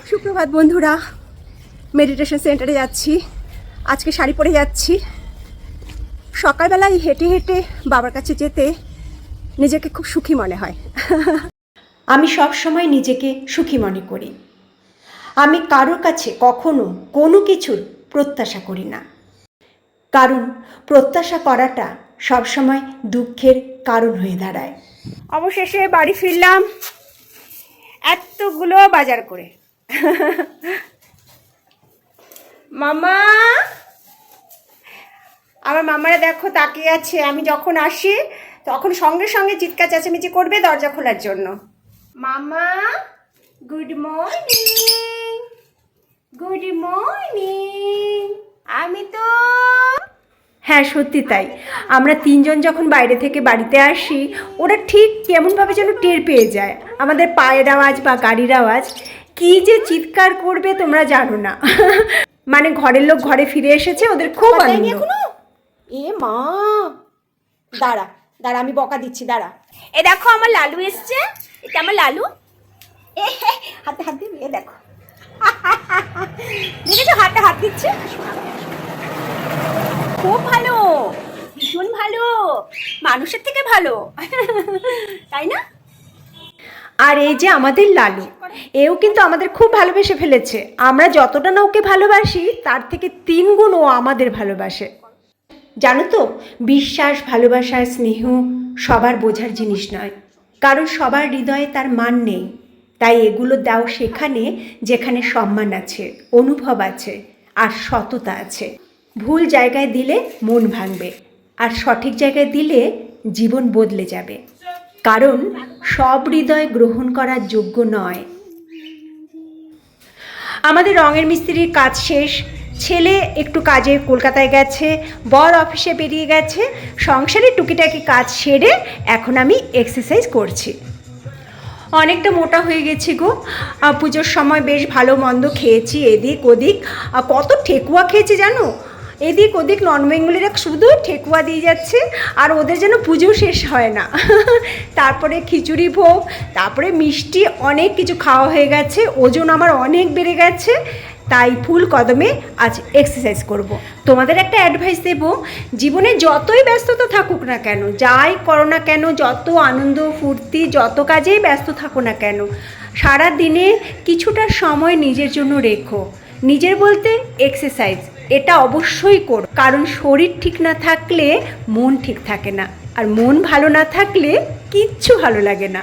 সুপ্রভাত বন্ধুরা, মেডিটেশন সেন্টারে যাচ্ছি। আজকে শাড়ি পরে যাচ্ছি। সকালবেলায় হেঁটে হেঁটে বাবার কাছে যেতে নিজেকে খুব সুখী মনে হয়। আমি সব সময় নিজেকে সুখী মনে করি। আমি কারোর কাছে কখনো কোনো কিছুর প্রত্যাশা করি না, কারণ প্রত্যাশা করাটা সবসময় দুঃখের কারণ হয়ে দাঁড়ায়। অবশেষে বাড়ি ফিরলাম এতগুলো বাজার করে। মামা, আমার মামারা দেখো তাকিয়ে আছে। আমি যখন আসি তখন সঙ্গে সঙ্গে চিৎকার চেঁচামেচি করবে দরজা খোলার জন্য। মামা, গুড মর্নিং, গুড মর্নিং। আমি তো হ্যাঁ, সত্যি তাই। আমরা তিনজন যখন বাইরে থেকে বাড়িতে আসি, ওরা ঠিক কেমনভাবে যেন টের পেয়ে যায় আমাদের পায়ের আওয়াজ বা গাড়ির আওয়াজ। কি যে চিৎকার করবে তোমরা জানো না। মানে ঘরের লোক ঘরে ফিরে এসেছে, ওদের খুব আনন্দ। এ মা, দাঁড়া দাঁড়া, আমি বকা দিচ্ছি, দাঁড়া। এ দেখো আমার লালু এসছে। এটা আমার লালু। এ হাতে হাত দিয়ে, এ দেখো, দেখেছো হাতে হাত দিচ্ছে। খুব ভালো, ভীষণ ভালো, মানুষের থেকে ভালো, তাই না? আর এই যে আমাদের লালু, এও কিন্তু আমাদের খুব ভালোবেসে ফেলেছে। আমরা যতটা না ওকে ভালোবাসি, তার থেকে 3 গুণ ও আমাদের ভালোবাসে। জানো তো, বিশ্বাস, ভালোবাসা, স্নেহ সবার বোঝার জিনিস নয়, কারণ সবার হৃদয়ে তার মান নেই। তাই এগুলো দাও সেখানে যেখানে সম্মান আছে, অনুভব আছে আর সততা আছে। ভুল জায়গায় দিলে মন ভাঙবে, আর সঠিক জায়গায় দিলে জীবন বদলে যাবে, কারণ সব হৃদয় গ্রহণ করার যোগ্য নয়। আমাদের রঙের মিস্ত্রির কাজ শেষ। ছেলে একটু কাজে কলকাতায় গেছে, বর অফিসে বেরিয়ে গেছে। সংসারে টুকিটাকি কাজ সেরে এখন আমি এক্সারসাইজ করছি। অনেকটা মোটা হয়ে গেছি গো। পুজোর সময় বেশ ভালো মন্দ খেয়েছি, এদিক ওদিক। কত ঠেকুয়া খেয়েছি জানো? এদিক ওদিক নন বেঙ্গলিরা শুধু ঠেকুয়া দিয়ে যাচ্ছে, আর ওদের যেন পুজো শেষ হয় না। তারপরে খিচুড়ি ভোগ, তারপরে মিষ্টি, অনেক কিছু খাওয়া হয়ে গেছে। ওজন আমার অনেক বেড়ে গেছে। তাই ফুল কদমে আজ এক্সারসাইজ করব। তোমাদের একটা অ্যাডভাইস দেব, জীবনে যতই ব্যস্ততা থাকুক না কেন, যাই করো না কেন, যত আনন্দ ফুর্তি, যত কাজেই ব্যস্ত থাকো না কেন, সারা দিনে কিছুটা সময় নিজের জন্য রেখো। নিজের বলতে এক্সারসাইজ, এটা অবশ্যই করো, কারণ শরীর ঠিক না থাকলে মন ঠিক থাকে না, আর মন ভালো না থাকলে কিচ্ছু ভালো লাগে না।